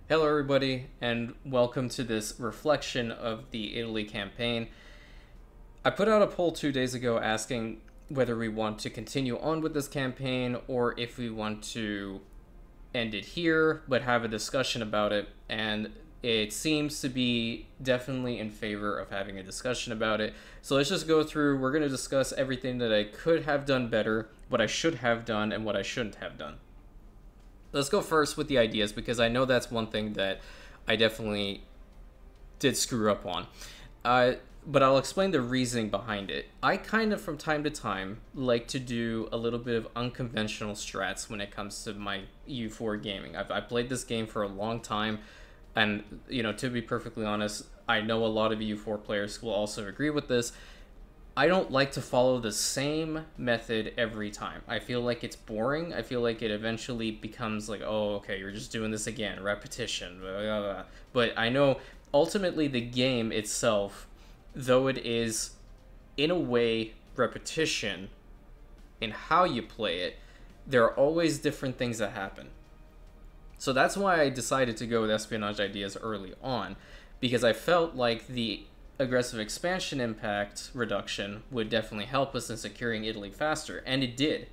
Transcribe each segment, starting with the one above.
Hello, everybody, and welcome to this reflection of the Italy campaign. I put out a poll 2 days ago asking whether we want to continue on with this campaign or if we want to end it here but have a discussion about it, and it seems to be definitely in favor of having a discussion about it. So let's just go through. We're going to discuss everything that I could have done better, what I should have done, and what I shouldn't have done. Let's go first with the ideas, because I know that's one thing that I definitely did screw up on. But I'll explain the reasoning behind it. I kind of, from time to time, like to do a little bit of unconventional strats when it comes to my EU4 gaming. I've played this game for a long time, and, to be perfectly honest, I know a lot of EU4 players will also agree with this. I don't like to follow the same method every time. I feel like it's boring. I feel like it eventually becomes like, oh, okay, you're just doing this again, repetition, blah, blah, blah. But I know ultimately the game itself, though it is in a way repetition in how you play it, there are always different things that happen. So that's why I decided to go with espionage ideas early on, because I felt like the aggressive expansion impact reduction would definitely help us in securing Italy faster, and it did.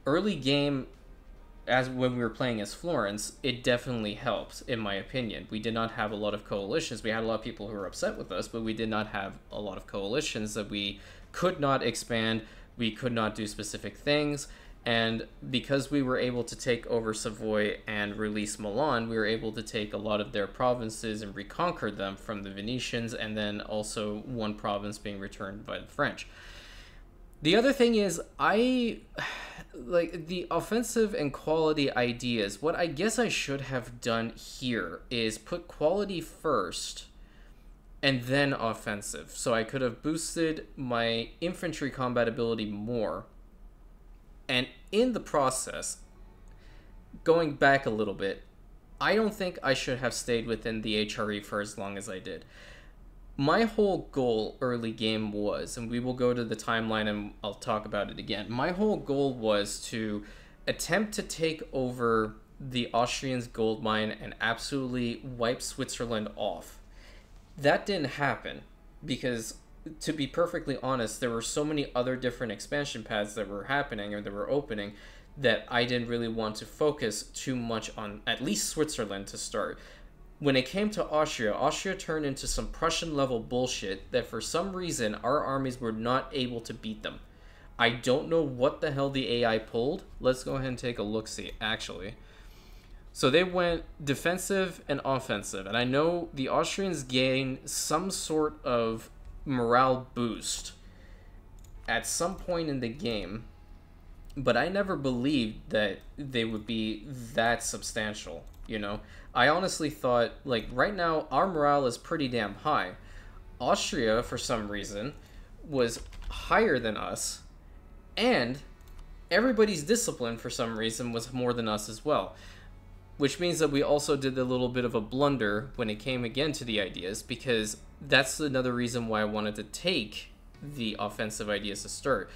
Early game, as when we were playing as Florence, it definitely helped, in my opinion. We did not have a lot of coalitions. We had a lot of people who were upset with us, but we did not have a lot of coalitions that we could not expand, we could not do specific things. And because we were able to take over Savoy and release Milan, we were able to take a lot of their provinces and reconquer them from the Venetians, and then also one province being returned by the French. The other thing is, I like the offensive and quality ideas. What I guess I should have done here is put quality first and then offensive. So I could have boosted my infantry combat ability more. And in the process, going back a little bit, I don't think I should have stayed within the HRE for as long as I did. My whole goal early game was, and we will go to the timeline and I'll talk about it again, my whole goal was to attempt to take over the Austrians' gold mine and absolutely wipe Switzerland off. That didn't happen because, to be perfectly honest, there were so many other different expansion paths that were happening or that were opening that I didn't really want to focus too much on at least Switzerland to start. When it came to Austria, Austria turned into some Prussian level bullshit that for some reason our armies were not able to beat them. I don't know what the hell the AI pulled. Let's go ahead and take a look-see, actually. So they went defensive and offensive, and I know the Austrians gained some sort of morale boost at some point in the game, but I never believed that they would be that substantial. I honestly thought, like, right now our morale is pretty damn high. Austria, for some reason, was higher than us, and everybody's discipline for some reason was more than us as well, which means that we also did a little bit of a blunder when it came again to the ideas, because that's another reason why I wanted to take the offensive ideas to start.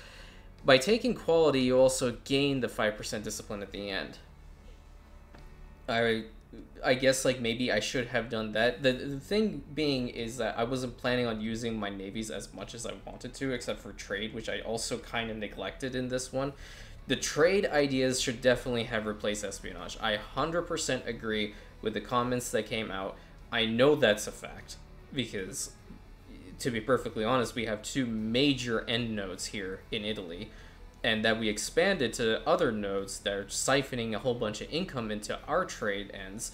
By taking quality, you also gain the 5% discipline at the end. I guess, like, maybe I should have done that. The thing being is that I wasn't planning on using my navies as much as I wanted to, except for trade, which I also kind of neglected in this one. The trade ideas should definitely have replaced espionage. I 100% agree with the comments that came out. I know that's a fact, because, to be perfectly honest, we have two major end nodes here in Italy, and that we expanded to other nodes that are siphoning a whole bunch of income into our trade ends.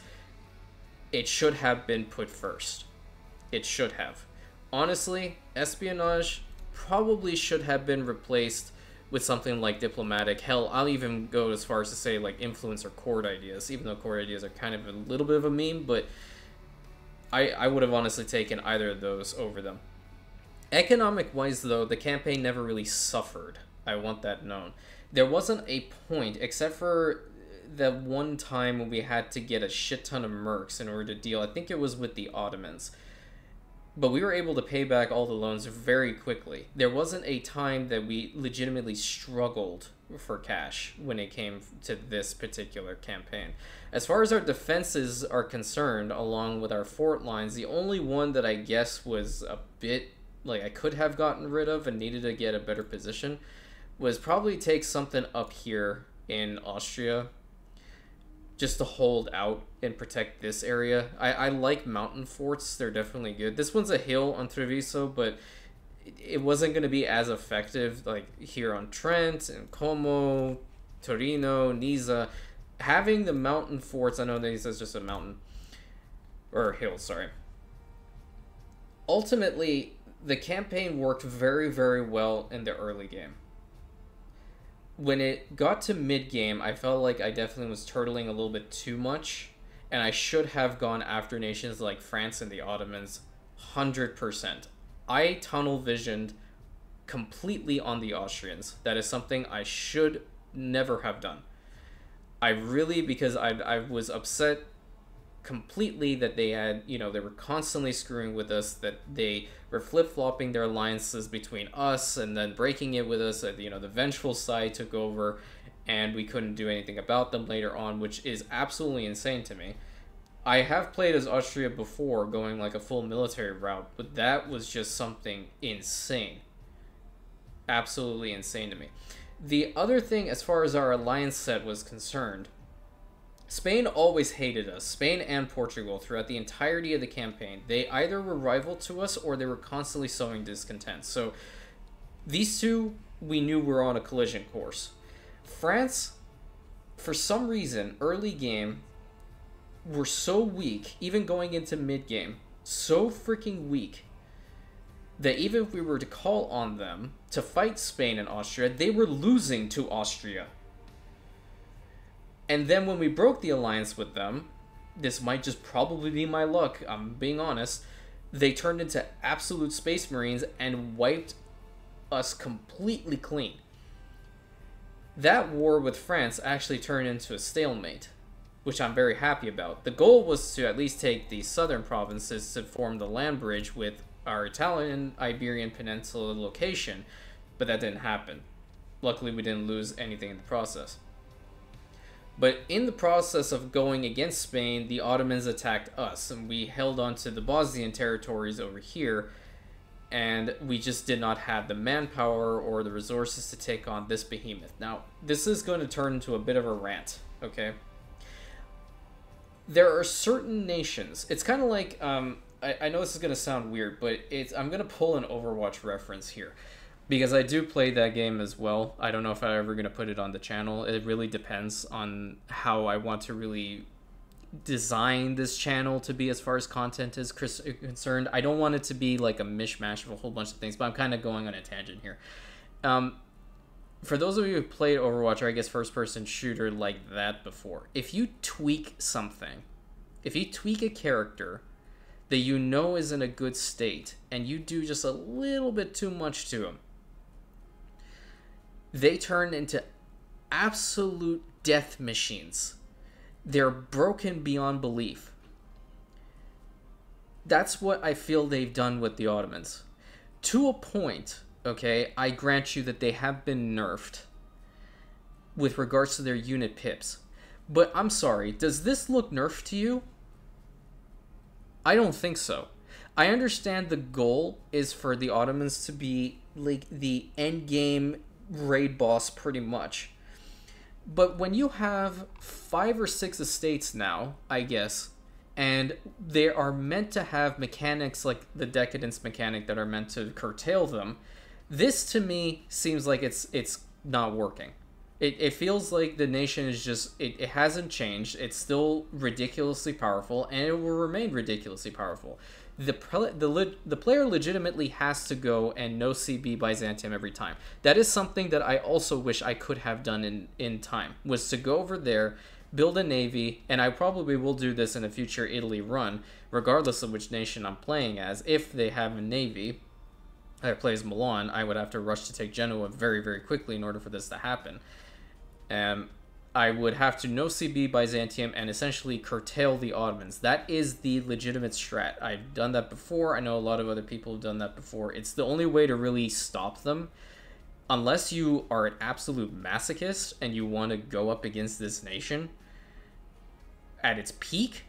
It should have been put first. It should have. Honestly, espionage probably should have been replaced with something like diplomatic. Hell, I'll even go as far as to say, like, influence or court ideas, even though court ideas are kind of a little bit of a meme, but I would have honestly taken either of those over them. Economic-wise, though, the campaign never really suffered. I want that known. There wasn't a point, except for that one time when we had to get a shit ton of mercs in order to deal. I think it was with the Ottomans. but we were able to pay back all the loans very quickly. There wasn't a time that we legitimately struggled for cash when it came to this particular campaign. As far as our defenses are concerned, along with our fort lines, the only one that I guess was a bit like I could have gotten rid of and needed to get a better position was probably take something up here in Austria just to hold out and protect this area. I like mountain forts. They're definitely good. This one's a hill on Treviso, but it wasn't going to be as effective like here on Trent and Como, Torino, Nizza. Having the mountain forts, I know Nizza is just a mountain, or hill, sorry. Ultimately, the campaign worked very, very well in the early game. When it got to mid-game, I felt like I definitely was turtling a little bit too much, and I should have gone after nations like France and the Ottomans 100%. I tunnel visioned completely on the Austrians. That is something I should never have done. I really, because I was upset completely that they had, you know, they were constantly screwing with us, that they were flip-flopping their alliances between us and then breaking it with us. You know, the vengeful side took over and we couldn't do anything about them later on, which is absolutely insane to me. I have played as Austria before, going like a full military route, but that was just something insane. Absolutely insane to me. The other thing, as far as our alliance set was concerned, Spain always hated us. Spain and Portugal throughout the entirety of the campaign. They either were rival to us or they were constantly sowing discontent. So these two we knew were on a collision course. France, for some reason, early game, were so weak, even going into mid-game, so freaking weak, that even if we were to call on them to fight Spain and Austria, they were losing to Austria. And then when we broke the alliance with them, this might just probably be my luck, I'm being honest, they turned into absolute Space Marines and wiped us completely clean. That war with France actually turned into a stalemate, which I'm very happy about. The goal was to at least take the southern provinces to form the land bridge with our Italian Iberian Peninsula location, but that didn't happen. Luckily, we didn't lose anything in the process. But in the process of going against Spain, the Ottomans attacked us, and we held on to the Bosnian territories over here, and we just did not have the manpower or the resources to take on this behemoth. Now, this is going to turn into a bit of a rant, okay? There are certain nations, it's kind of like, I know this is going to sound weird, but I'm going to pull an Overwatch reference here. Because I do play that game as well. I don't know if I'm ever going to put it on the channel. It really depends on how I want to really design this channel to be as far as content is concerned. I don't want it to be like a mishmash of a whole bunch of things, but I'm kind of going on a tangent here. For those of you who played Overwatch, or I guess first-person shooter like that before, if you tweak something, if you tweak a character that you know is in a good state, and you do just a little bit too much to him, they turn into absolute death machines. They're broken beyond belief. That's what I feel they've done with the Ottomans. To a point, okay, I grant you that they have been nerfed with regards to their unit pips. But I'm sorry, does this look nerfed to you? I don't think so. I understand the goal is for the Ottomans to be like the end game raid boss pretty much. But when you have 5 or 6 estates now, I guess, and they are meant to have mechanics like the Decadence mechanic that are meant to curtail them, this to me seems like it's not working. It feels like the nation is just, it hasn't changed. It's still ridiculously powerful, and it will remain ridiculously powerful. The player legitimately has to go and no CB Byzantium every time. That is something that I also wish I could have done in time, was to go over there, build a navy, and I probably will do this in a future Italy run, regardless of which nation I'm playing as. If they have a navy that plays Milan, I would have to rush to take Genoa very, very quickly in order for this to happen. I would have to no CB Byzantium and essentially curtail the Ottomans. That is the legitimate strat. I've done that before. I know a lot of other people have done that before. It's the only way to really stop them. Unless you are an absolute masochist and you want to go up against this nation at its peak,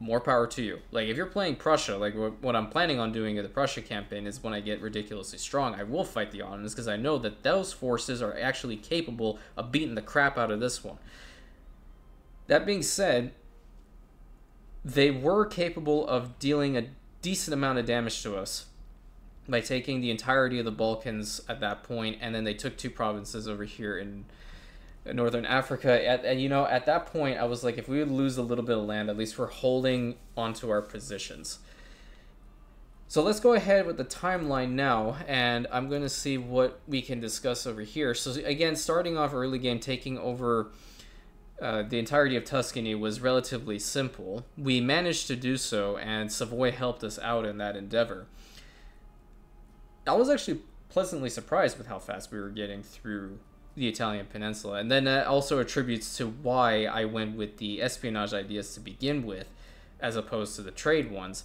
more power to you. Like, if you're playing Prussia, like what I'm planning on doing in the Prussia campaign is when I get ridiculously strong, I will fight the Ottomans because I know that those forces are actually capable of beating the crap out of this one. That being said, they were capable of dealing a decent amount of damage to us by taking the entirety of the Balkans at that point, and then they took 2 provinces over here in Northern Africa. And you know, at that point, I was like, if we would lose a little bit of land, at least we're holding onto our positions. So let's go ahead with the timeline now, and I'm going to see what we can discuss over here. So again, starting off early game, taking over the entirety of Tuscany was relatively simple. We managed to do so, and Savoy helped us out in that endeavor. I was actually pleasantly surprised with how fast we were getting through the Italian peninsula, and then that also attributes to why I went with the espionage ideas to begin with as opposed to the trade ones.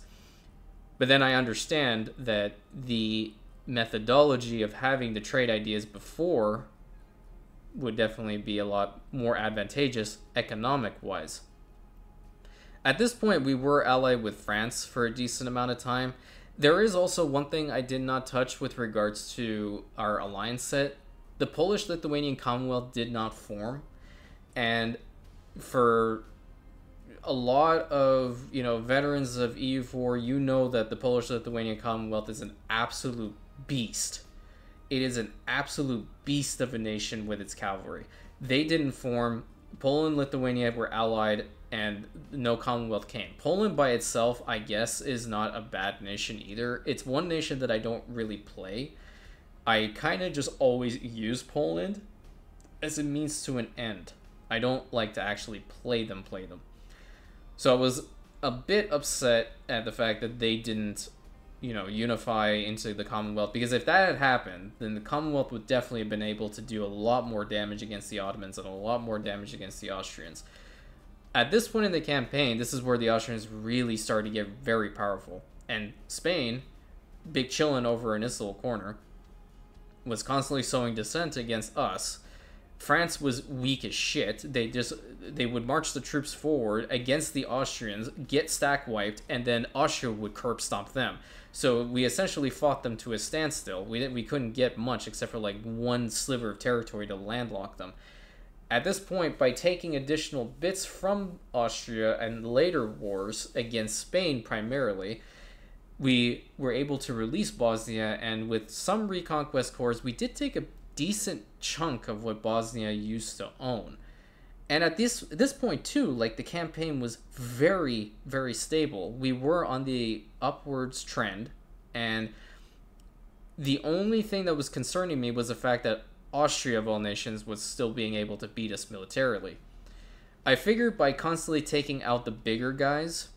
But then I understand that the methodology of having the trade ideas before would definitely be a lot more advantageous economic wise. At this point, we were allied with France for a decent amount of time. There is also one thing I did not touch with regards to our alliance set. The Polish-Lithuanian Commonwealth did not form, and for a lot of, you know, veterans of EU4, you know that the Polish-Lithuanian Commonwealth is an absolute beast. It is an absolute beast of a nation with its cavalry. They didn't form. Poland and Lithuania were allied, and no Commonwealth came. Poland by itself, I guess, is not a bad nation either. It's one nation that I don't really play. I kind of just always use Poland as a means to an end. I don't like to actually play them. So I was a bit upset at the fact that they didn't, you know, unify into the Commonwealth, because if that had happened, then the Commonwealth would definitely have been able to do a lot more damage against the Ottomans and a lot more damage against the Austrians. At this point in the campaign, this is where the Austrians really started to get very powerful. And Spain, big chillin' over in this little corner, was constantly sowing dissent against us. France was weak as shit. They would march the troops forward against the Austrians, get stack wiped, and then Austria would curb stomp them. So we essentially fought them to a standstill. We couldn't get much except for like one sliver of territory to landlock them. At this point, by taking additional bits from Austria and later wars against Spain primarily, we were able to release Bosnia, and with some reconquest corps, we did take a decent chunk of what Bosnia used to own. And at this point too, like, the campaign was very, very stable. We were on the upwards trend, and the only thing that was concerning me was the fact that Austria, of all nations, was still being able to beat us militarily. I figured by constantly taking out the bigger guys,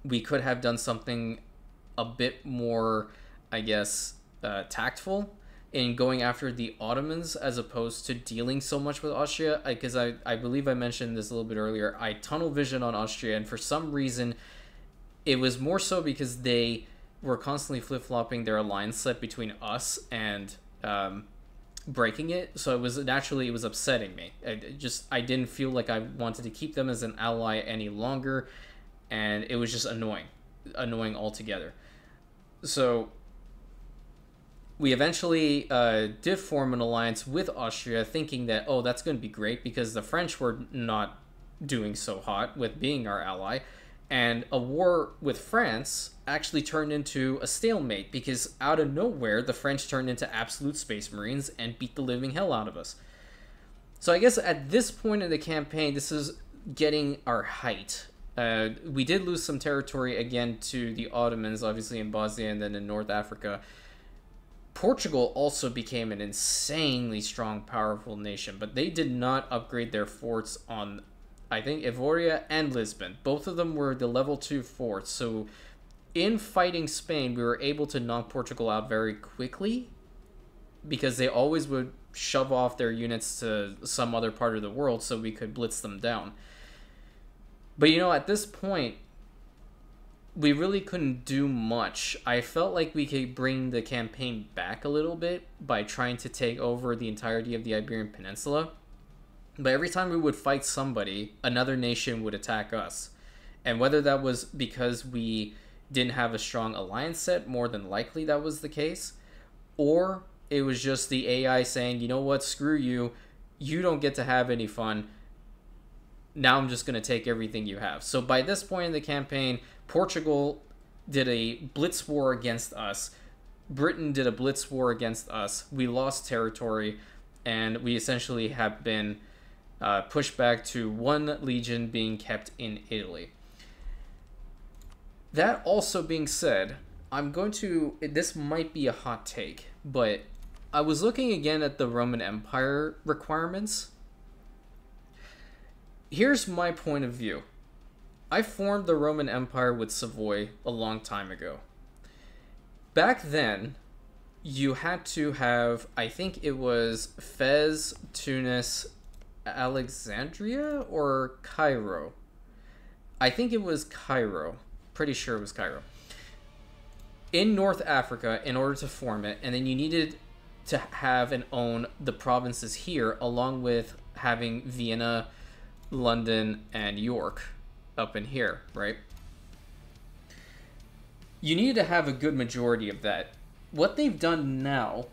we could have done something a bit more, I guess, tactful in going after the Ottomans as opposed to dealing so much with Austria. Because I believe I mentioned this a little bit earlier. I tunnel vision on Austria, and for some reason, it was more so because they were constantly flip-flopping their alliance set between us and breaking it. So it was upsetting me. I didn't feel like I wanted to keep them as an ally any longer, and it was just annoying altogether. So we eventually did form an alliance with Austria, thinking that, oh, that's going to be great because the French were not doing so hot with being our ally. And a war with France actually turned into a stalemate because out of nowhere, the French turned into absolute space marines and beat the living hell out of us. So I guess at this point in the campaign, this is getting our height. We did lose some territory again to the Ottomans, obviously in Bosnia and then in North Africa. Portugal also became an insanely strong, powerful nation, but they did not upgrade their forts on, I think, Ivoria and Lisbon. Both of them were the level 2 forts, so in fighting Spain, we were able to knock Portugal out very quickly because they always would shove off their units to some other part of the world so we could blitz them down. But you know, at this point, we really couldn't do much. I felt like we could bring the campaign back a little bit by trying to take over the entirety of the Iberian Peninsula. But every time we would fight somebody, another nation would attack us. And whether that was because we didn't have a strong alliance set, more than likely that was the case, or it was just the AI saying, you know what, screw you, you don't get to have any fun, now I'm just going to take everything you have. So by this point in the campaign, Portugal did a blitz war against us, Britain did a blitz war against us, we lost territory, and we essentially have been pushed back to one legion being kept in Italy. That also being said, this might be a hot take, but I was looking again at the Roman Empire requirements. Here's my point of view. I formed the Roman Empire with Savoy a long time ago. Back then, you had to have, I think it was Fez, Tunis, Alexandria, or Cairo. I think it was Cairo. Pretty sure it was Cairo. In North Africa in order to form it, and then you needed to have and own the provinces here, along with having Vienna, London, and York up in here, right? You needed to have a good majority of that. What they've done now,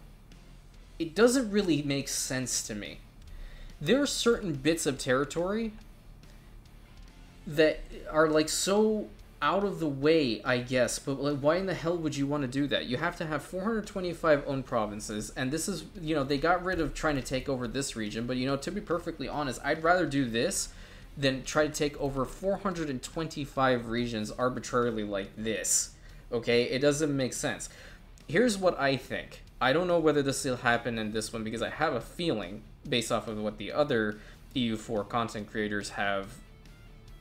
it doesn't really make sense to me. There are certain bits of territory that are like so out of the way, I guess, but like, why in the hell would you want to do that? You have to have 425 owned provinces, and this is, you know, they got rid of trying to take over this region, but, you know, to be perfectly honest, I'd rather do this than try to take over 425 regions arbitrarily like this, okay? It doesn't make sense. Here's what I think. I don't know whether this will happen in this one, because I have a feeling, based off of what the other EU4 content creators have,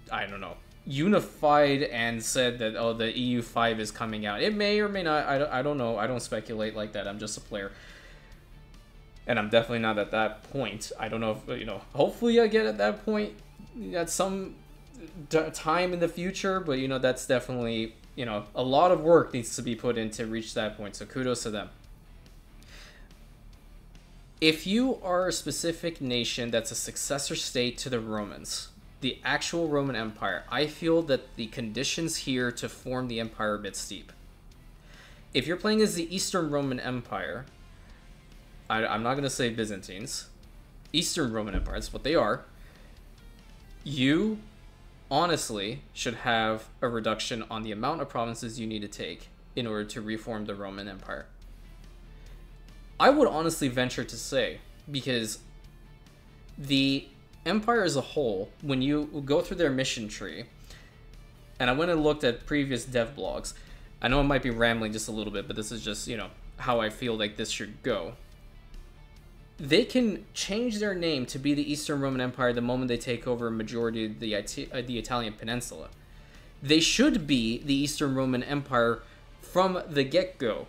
I don't know, unified and said that, oh, the EU5 is coming out. It may or may not. I don't know. I don't speculate like that. I'm just a player. And I'm definitely not at that point. I don't know if, you know, hopefully I get at that point at some time in the future. But, you know, that's definitely, you know, a lot of work needs to be put in to reach that point. So kudos to them. If you are a specific nation that's a successor state to the Romans, the actual Roman Empire, I feel that the conditions here to form the empire are a bit steep. If you're playing as the Eastern Roman Empire, I'm not going to say Byzantines, Eastern Roman Empire, that's what they are, you honestly should have a reduction on the amount of provinces you need to take in order to reform the Roman Empire. I would honestly venture to say, because the Empire as a whole, when you go through their mission tree, and I went and looked at previous dev blogs, I know I might be rambling just a little bit, but this is just, you know, how I feel like this should go. They can change their name to be the Eastern Roman Empire the moment they take over a majority of the Italian peninsula. They should be the Eastern Roman Empire from the get-go.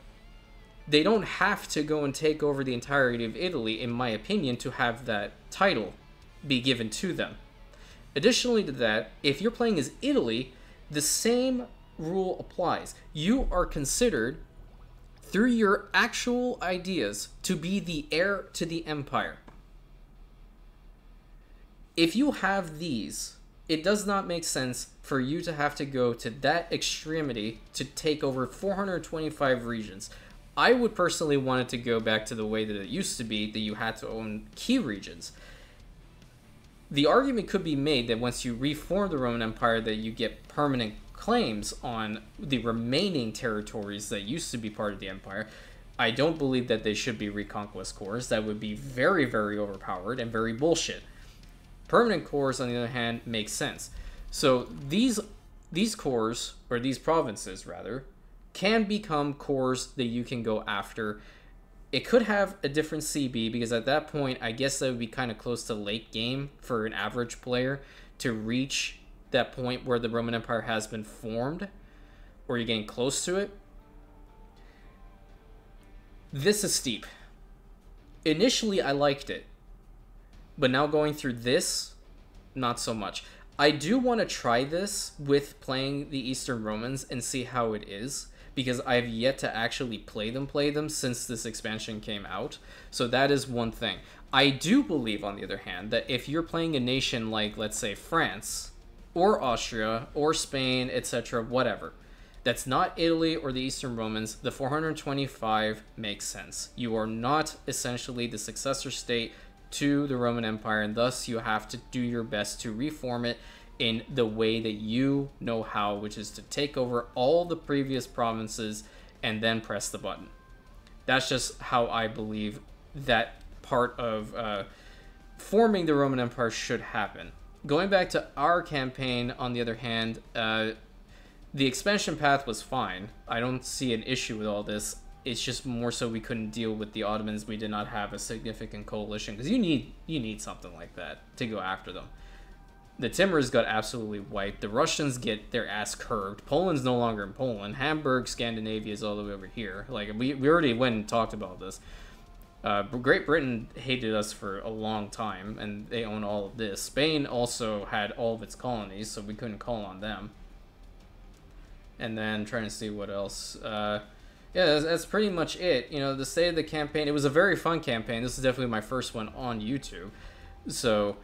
They don't have to go and take over the entirety of Italy, in my opinion, to have that title be given to them. Additionally to that, if you're playing as Italy, the same rule applies. You are considered, through your actual ideas, to be the heir to the empire. If you have these, it does not make sense for you to have to go to that extremity to take over 425 regions. I would personally want it to go back to the way that it used to be, that you had to own key regions. The argument could be made that once you reform the Roman Empire, that you get permanent claims on the remaining territories that used to be part of the empire. I don't believe that they should be reconquest cores. That would be very, very overpowered and very bullshit. Permanent cores, on the other hand, make sense. So these cores, or these provinces rather, can become cores that you can go after. It could have a different CB, because at that point, I guess that would be kind of close to late game for an average player to reach that point where the Roman Empire has been formed, or you're getting close to it. This is steep. initially I liked it, but now going through this, not so much. I do want to try this with playing the Eastern Romans and see how it is, because I've yet to actually play them since this expansion came out. So that is one thing. I do believe, on the other hand, that if you're playing a nation like, let's say, France, or Austria, or Spain, etc., whatever, that's not Italy or the Eastern Romans, the 425 makes sense. You are not essentially the successor state to the Roman Empire, and thus you have to do your best to reform it in the way that you know how, which is to take over all the previous provinces and then press the button. That's just how I believe that part of forming the Roman Empire should happen. Going back to our campaign, on the other hand, the expansion path was fine. I don't see an issue with all this. It's just more so we couldn't deal with the Ottomans. We did not have a significant coalition, because you need something like that to go after them. The Timurs got absolutely wiped. The Russians get their ass curved. Poland's no longer in Poland. Hamburg, Scandinavia is all the way over here. Like, we already went and talked about this. Great Britain hated us for a long time, and they own all of this. Spain also had all of its colonies, so we couldn't call on them. And then trying to see what else. Yeah, that's pretty much it. You know, the state of the campaign, it was a very fun campaign. This is definitely my first one on YouTube. So,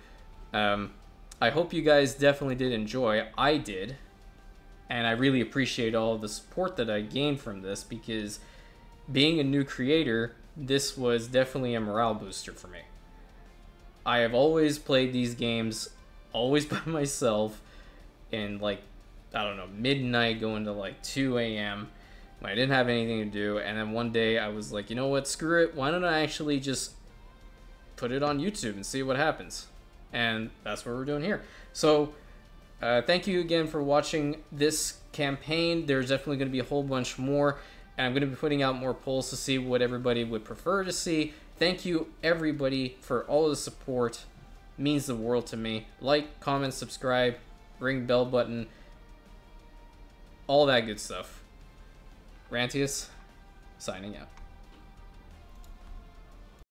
I hope you guys definitely did enjoy. I did. And I really appreciate all the support that I gained from this, because being a new creator, this was definitely a morale booster for me. I have always played these games, always by myself, in like, I don't know, midnight going to like 2 a.m. when I didn't have anything to do. And then one day I was like, you know what, screw it. Why don't I actually just put it on YouTube and see what happens? And that's what we're doing here. So thank you again for watching this campaign. There's definitely going to be a whole bunch more, and I'm going to be putting out more polls to see what everybody would prefer to see. Thank you everybody for all of the support. It means the world to me. Like, comment, subscribe, ring bell button, all that good stuff. Rantius signing out.